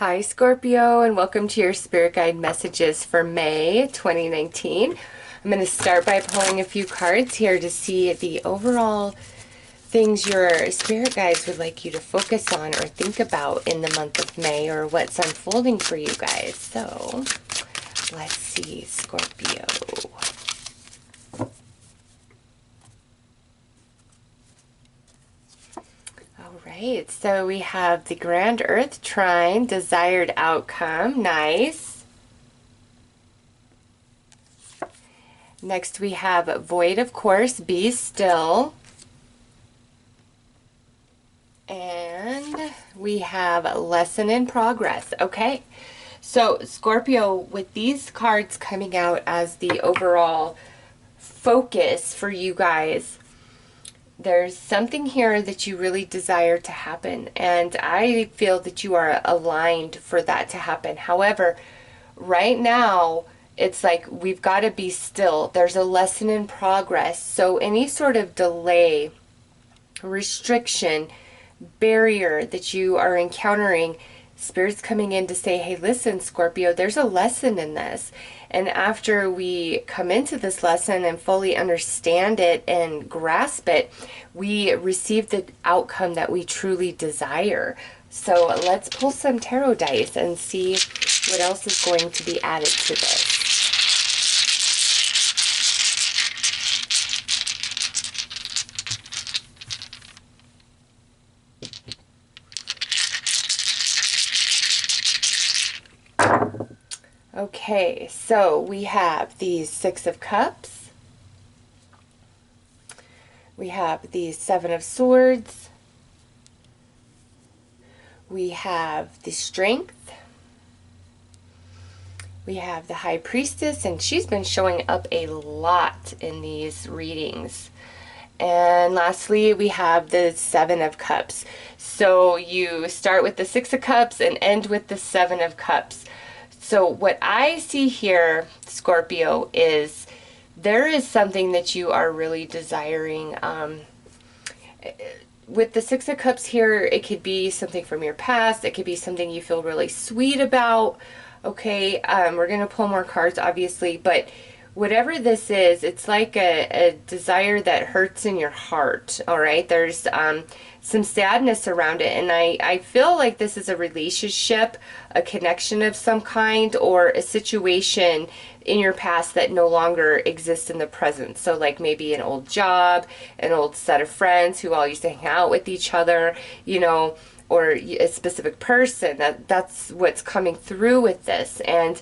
Hi Scorpio, and welcome to your spirit guide messages for May 2019. I'm going to start by pulling a few cards here to see the overall things your spirit guides would like you to focus on or think about in the month of May, or what's unfolding for you guys. So let's see, Scorpio. Alright, so we have the Grand Earth Trine, desired outcome, nice. Next we have Void, of course, be still. And we have Lesson in Progress. Okay, so Scorpio, with these cards coming out as the overall focus for you guys, there's something here that you really desire to happen, and I feel that you are aligned for that to happen. However, right now it's like we've got to be still. There's a lesson in progress, so any sort of delay, restriction, barrier that you are encountering, Spirit's coming in to say, hey, listen, Scorpio, there's a lesson in this. And after we come into this lesson and fully understand it and grasp it, we receive the outcome that we truly desire. So let's pull some tarot dice and see what else is going to be added to this. Okay, so we have the Six of Cups. We have the Seven of Swords. We have the Strength. We have the High Priestess, and she's been showing up a lot in these readings. And lastly, we have the Seven of Cups. So you start with the Six of Cups and end with the Seven of Cups. So what I see here, Scorpio, is there is something that you are really desiring. With the Six of Cups here, it could be something from your past. It could be something you feel really sweet about. Okay, we're going to pull more cards, obviously, but whatever this is, it's like a desire that hurts in your heart, all right? There's some sadness around it, and I feel like this is a relationship, a connection of some kind, or a situation in your past that no longer exists in the present. So like maybe an old job, an old set of friends who all used to hang out with each other, you know, or a specific person. That's what's coming through with this. And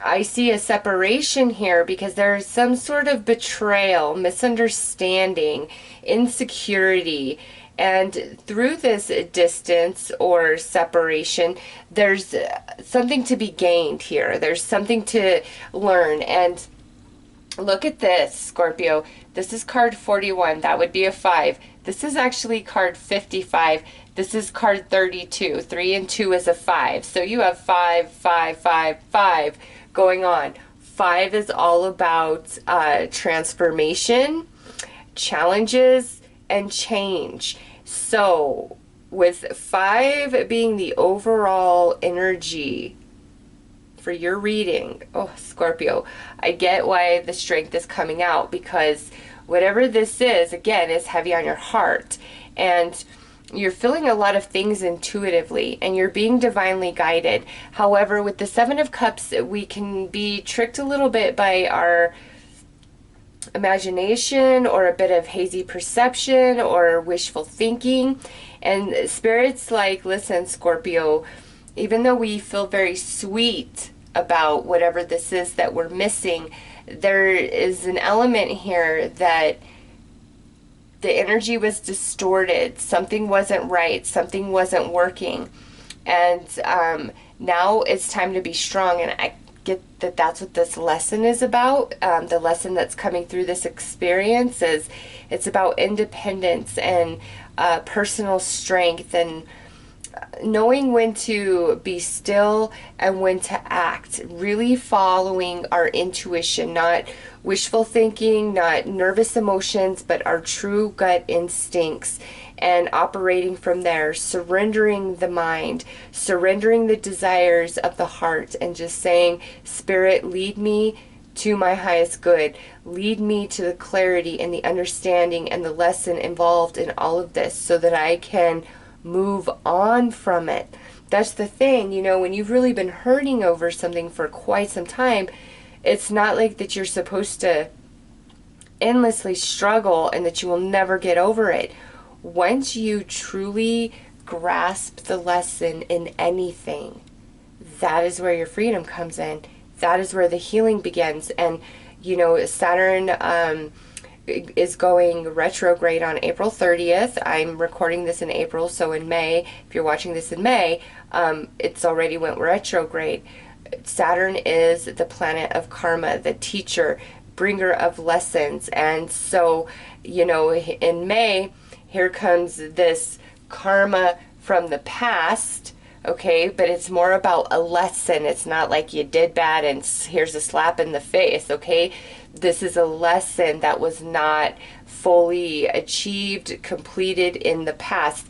I see a separation here because there's some sort of betrayal, misunderstanding, insecurity, and through this distance or separation, there's something to be gained here. There's something to learn. And look at this, Scorpio. This is card 41. That would be a 5. This is actually card 55. This is card 32. 3 and 2 is a 5. So you have 5, 5, 5, 5 going on. 5 is all about transformation, challenges, and change. So with 5 being the overall energy for your reading, oh, Scorpio, I get why the Strength is coming out, because whatever this is, again, is heavy on your heart. And you're feeling a lot of things intuitively, and you're being divinely guided. However, with the Seven of Cups, we can be tricked a little bit by our imagination, or a bit of hazy perception, or wishful thinking. And Spirit's like, listen, Scorpio, even though we feel very sweet about whatever this is that we're missing, there is an element here that the energy was distorted. Something wasn't right. Something wasn't working. And now it's time to be strong. And I get that that's what this lesson is about. The lesson that's coming through this experience is it's about independence and personal strength, and knowing when to be still and when to act, really following our intuition, not wishful thinking, not nervous emotions, but our true gut instincts. and operating from there, surrendering the mind, surrendering the desires of the heart, and just saying, Spirit, lead me to my highest good. Lead me to the clarity and the understanding and the lesson involved in all of this so that I can move on from it. That's the thing, you know, when you've really been hurting over something for quite some time, it's not like that you're supposed to endlessly struggle and that you will never get over it. Once you truly grasp the lesson in anything, that is where your freedom comes in. That is where the healing begins. And, you know, Saturn is going retrograde on April 30th. I'm recording this in April, so in May, if you're watching this in May, it's already went retrograde. Saturn is the planet of karma, the teacher, bringer of lessons. And so, you know, in May, here comes this karma from the past, okay, but it's more about a lesson. It's not like you did bad and here's a slap in the face, okay? This is a lesson that was not fully achieved, completed in the past.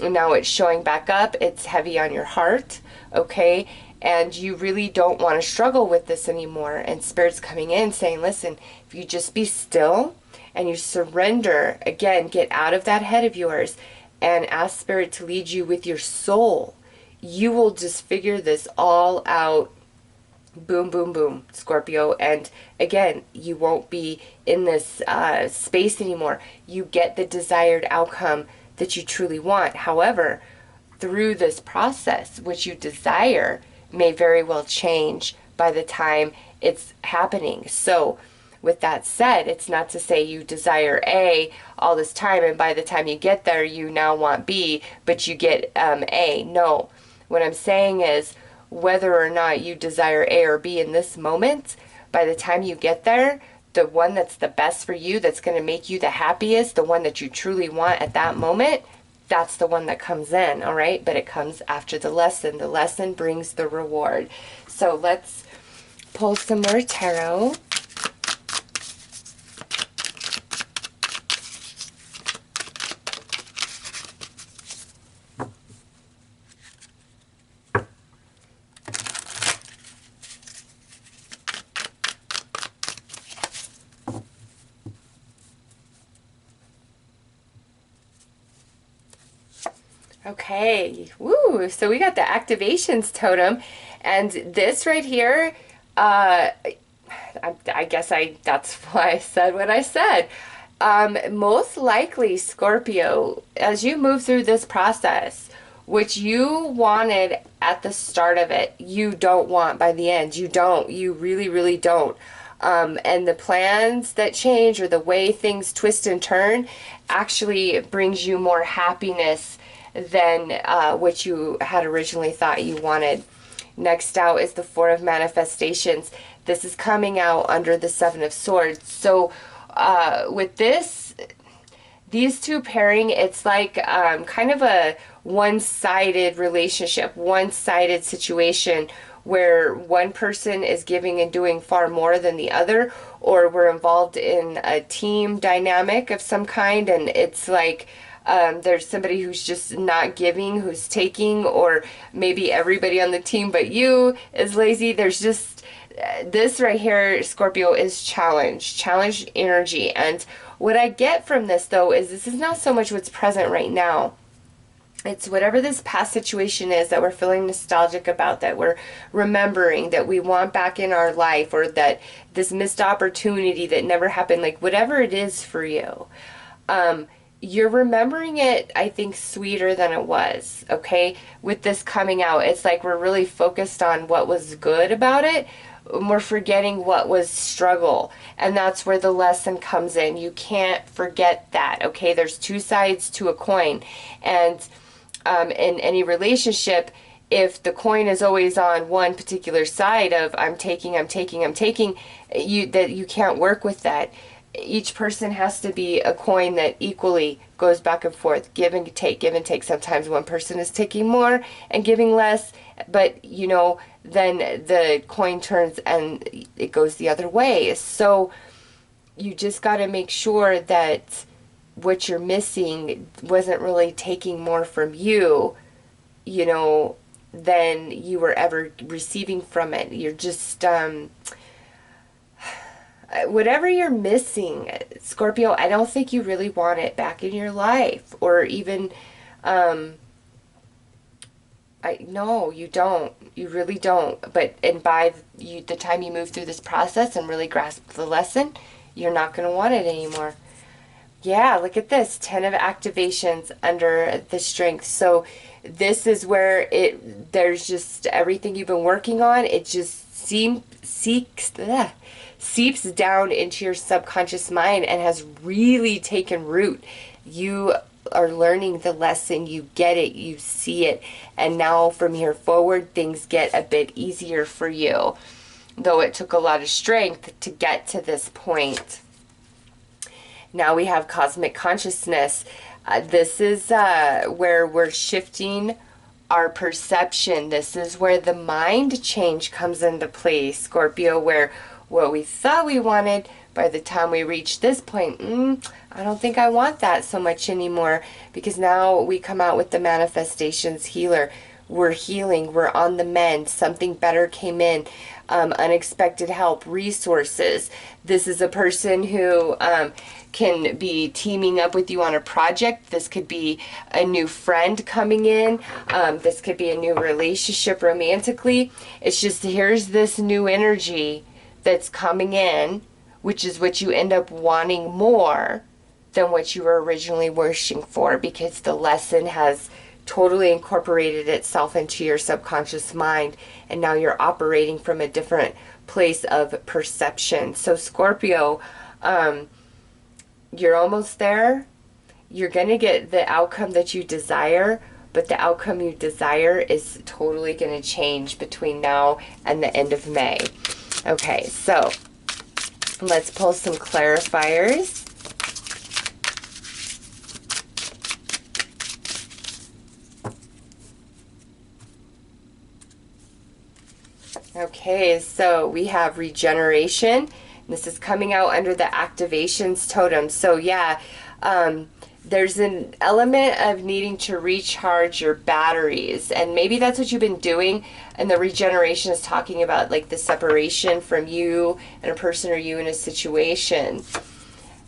Now it's showing back up. It's heavy on your heart, okay? And you really don't want to struggle with this anymore. And Spirit's coming in saying, listen, if you just be still and you surrender, again, get out of that head of yours and ask Spirit to lead you with your soul, you will just figure this all out. Boom, boom, boom, Scorpio. And again, you won't be in this space anymore. You get the desired outcome that you truly want. However, through this process, which you desire may very well change by the time it's happening. So with that said, it's not to say you desire A all this time and by the time you get there you now want B, but you get A. No. What I'm saying is, whether or not you desire A or B in this moment, by the time you get there, the one that's the best for you, that's going to make you the happiest, the one that you truly want at that moment, that's the one that comes in, all right? But it comes after the lesson. The lesson brings the reward. So let's pull some more tarot. Okay, woo, so we got the activations totem, and this right here, I guess that's why I said what I said. Most likely, Scorpio, as you move through this process, which you wanted at the start of it, you don't want by the end. You don't. You really, really don't. And the plans that change or the way things twist and turn actually brings you more happiness than what you had originally thought you wanted. Next out is the Four of Manifestations. This is coming out under the Seven of Swords. So with these two pairing, it's like kind of a one-sided relationship, one-sided situation where one person is giving and doing far more than the other, or we're involved in a team dynamic of some kind, and it's like there's somebody who's just not giving, who's taking, or maybe everybody on the team but you is lazy. There's just this right here, Scorpio, is challenge energy. And what I get from this, though, is this is not so much what's present right now. It's whatever this past situation is that we're feeling nostalgic about, that we're remembering, that we want back in our life, or that this missed opportunity that never happened, like whatever it is for you. You're remembering it, I think, sweeter than it was, okay? With this coming out, it's like we're really focused on what was good about it. We're forgetting what was struggle. And that's where the lesson comes in. You can't forget that, okay? There's two sides to a coin. And in any relationship, if the coin is always on one particular side of I'm taking, you can't work with that. Each person has to be a coin that equally goes back and forth, give and take, give and take. Sometimes one person is taking more and giving less, but you know, then the coin turns and it goes the other way. So you just got to make sure that what you're missing wasn't really taking more from you, you know, than you were ever receiving from it. You're just, whatever you're missing, Scorpio, I don't think you really want it back in your life, or even, no, you don't. You really don't. But, and by the time you move through this process and really grasp the lesson, you're not going to want it anymore. Yeah, look at this. 10 of activations under the strength. So this is where there's just everything you've been working on. It just seeps down into your subconscious mind and has really taken root. You are learning the lesson, you get it, you see it, and now from here forward things get a bit easier for you, though it took a lot of strength to get to this point. Now we have cosmic consciousness. This is where we're shifting our perception. This is where the mind change comes into play, Scorpio, where what we thought we wanted, by the time we reach this point, I don't think I want that so much anymore, because now we come out with the manifestations healer. We're healing, we're on the mend, something better came in, unexpected help, resources. This is a person who can be teaming up with you on a project. This could be a new friend coming in. This could be a new relationship romantically. It's just, here's this new energy that's coming in, which is what you end up wanting more than what you were originally wishing for, because the lesson has totally incorporated itself into your subconscious mind, and now you're operating from a different place of perception. So Scorpio, you're almost there. You're going to get the outcome that you desire, but the outcome you desire is totally going to change between now and the end of May. Okay, so let's pull some clarifiers. Okay, so we have regeneration. This is coming out under the activations totem. So yeah, there's an element of needing to recharge your batteries, and maybe that's what you've been doing. And the regeneration is talking about like the separation from you and a person, or you in a situation.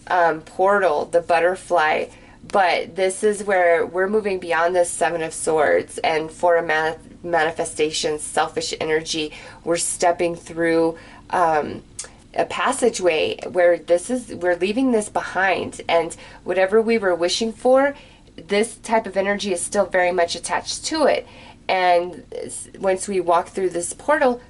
Portal, the butterfly. But this is where we're moving beyond this Seven of Swords, and for a manifestation, selfish energy, we're stepping through a passageway where we're leaving this behind, and whatever we were wishing for, this type of energy is still very much attached to it. And once we walk through this portal,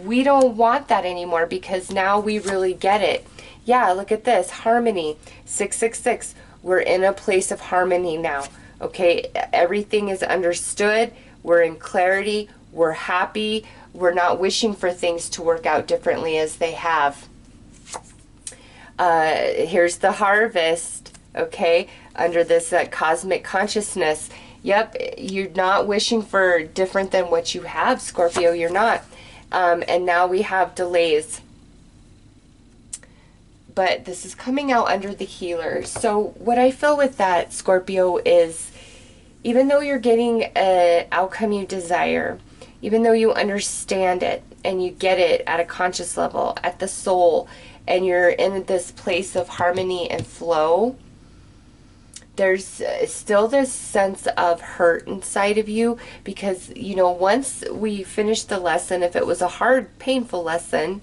we don't want that anymore, because now we really get it. Yeah, look at this, harmony, 666. We're in a place of harmony now. Okay, everything is understood. We're in clarity. We're happy. We're not wishing for things to work out differently as they have. Here's the harvest, okay, under this cosmic consciousness. Yep, you're not wishing for different than what you have, Scorpio. You're not. And now we have delays. But this is coming out under the healer. So what I feel with that, Scorpio, is even though you're getting an outcome you desire, even though you understand it and you get it at a conscious level, at the soul, and you're in this place of harmony and flow, there's still this sense of hurt inside of you, because, you know, once we finish the lesson, if it was a hard, painful lesson,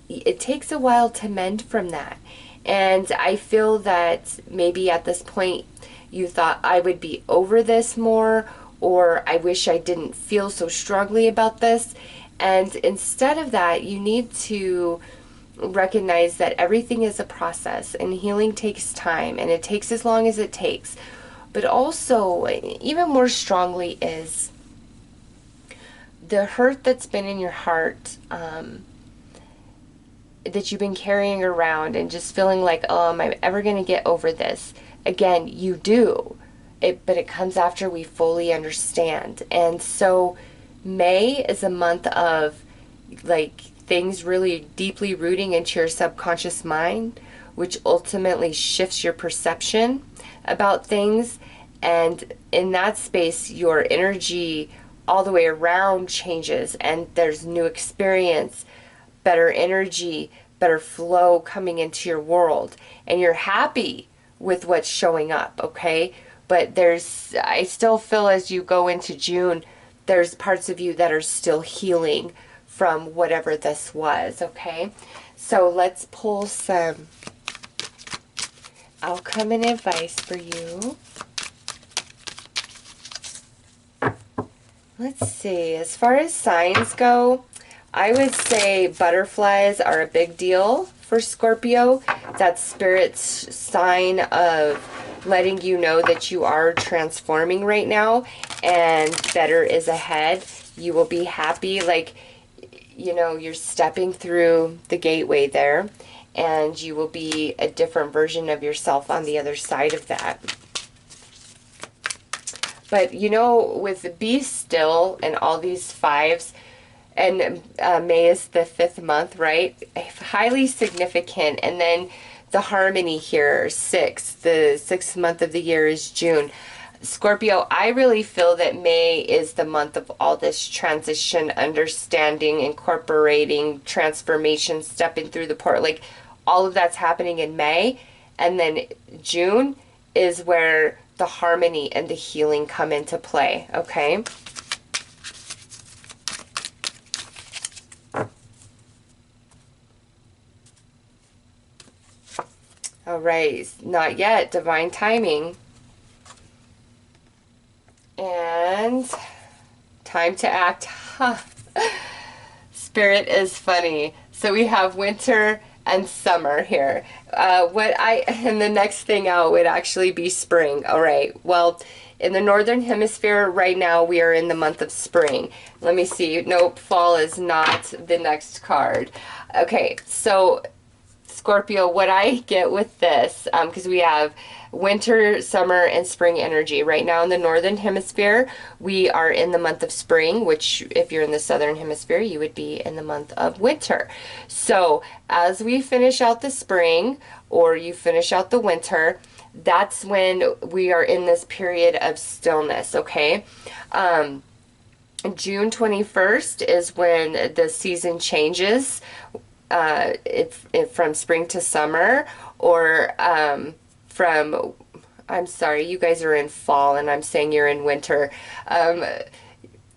it takes a while to mend from that. And I feel that maybe at this point you thought, I would be over this more, or I wish I didn't feel so strongly about this. And instead of that, you need to recognize that everything is a process, and healing takes time, and it takes as long as it takes. But also, even more strongly, is the hurt that's been in your heart, that you've been carrying around and just feeling like, oh, am I ever going to get over this? Again, you do. But it comes after we fully understand. And so May is a month of like things really deeply rooting into your subconscious mind, which ultimately shifts your perception about things. And in that space, your energy all the way around changes, and there's new experience, better energy, better flow coming into your world, and you're happy with what's showing up, okay? But I still feel as you go into June, there's parts of you that are still healing from whatever this was, okay? So let's pull some outcome and advice for you. Let's see, as far as signs go, I would say butterflies are a big deal for Scorpio. That's Spirit's sign of letting you know that you are transforming right now and better is ahead. You will be happy, like, you know, you're stepping through the gateway there, and you will be a different version of yourself on the other side of that. But, you know, with Be Still and all these fives, and May is the 5th month, right? Highly significant. And then the harmony here, 6. The 6th month of the year is June. Scorpio, I really feel that May is the month of all this transition, understanding, incorporating, transformation, stepping through the portal. Like, all of that's happening in May. And then June is where the harmony and the healing come into play, okay? All right, not yet, divine timing. And time to act. Huh. Spirit is funny. So we have winter and summer here. And the next thing out would actually be spring. All right, well, in the northern hemisphere right now, we are in the month of spring. Let me see. Nope, fall is not the next card. Okay, so Scorpio, what I get with this, because we have winter, summer, and spring energy. Right now in the northern hemisphere, we are in the month of spring, which if you're in the southern hemisphere, you would be in the month of winter. So as we finish out the spring, or you finish out the winter, that's when we are in this period of stillness, okay? June 21st is when the season changes, from spring to summer, or I'm sorry, you guys are in fall and I'm saying you're in winter.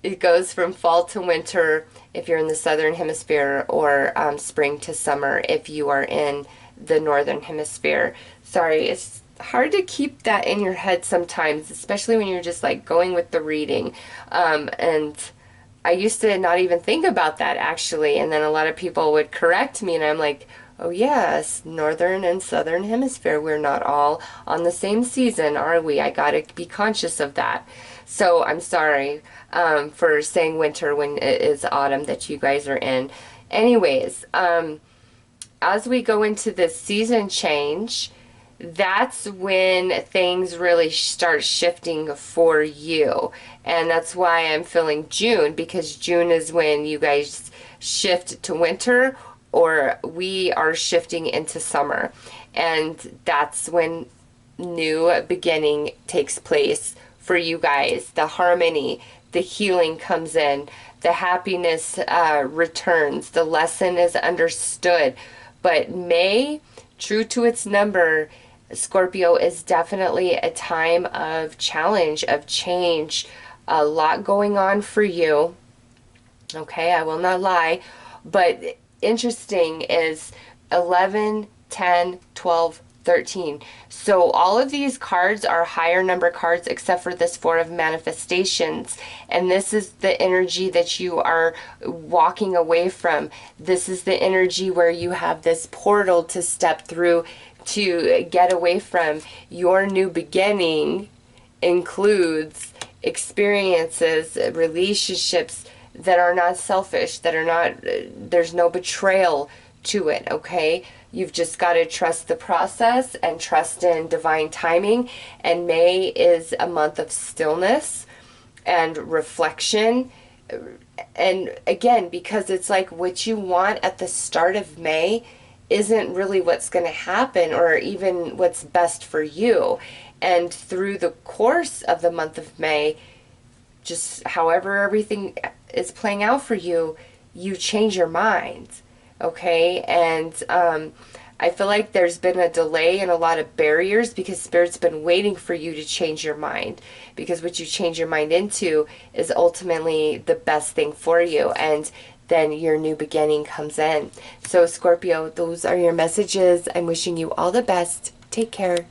It goes from fall to winter if you're in the southern hemisphere, or spring to summer if you are in the northern hemisphere. Sorry, it's hard to keep that in your head sometimes, especially when you're just like going with the reading. And I used to not even think about that, actually, and then a lot of people would correct me, and I'm like, oh yes, northern and southern hemisphere, we're not all on the same season, are we? I gotta be conscious of that. So I'm sorry for saying winter when it is autumn that you guys are in. Anyways, as we go into this season change, that's when things really start shifting for you. And that's why I'm feeling June, because June is when you guys shift to winter, or we are shifting into summer. And that's when new beginning takes place for you guys. The harmony, the healing comes in, the happiness returns, the lesson is understood. But May, true to its number, Scorpio, is definitely a time of challenge, of change, a lot going on for you. Okay, I will not lie. But interesting is 11, 10, 12, 13. So all of these cards are higher number cards except for this Four of Manifestations. And this is the energy that you are walking away from. This is the energy where you have this portal to step through to get away from. Your new beginning includes experiences, relationships that are not selfish, that are not, there's no betrayal to it, okay? You've just got to trust the process and trust in divine timing. And May is a month of stillness and reflection. And again, because it's like what you want at the start of May isn't really what's going to happen or even what's best for you. And through the course of the month of May, just however everything is playing out for you, you change your mind. Okay? And I feel like there's been a delay and a lot of barriers because Spirit's been waiting for you to change your mind. Because what you change your mind into is ultimately the best thing for you. And then your new beginning comes in. So, Scorpio, those are your messages. I'm wishing you all the best. Take care.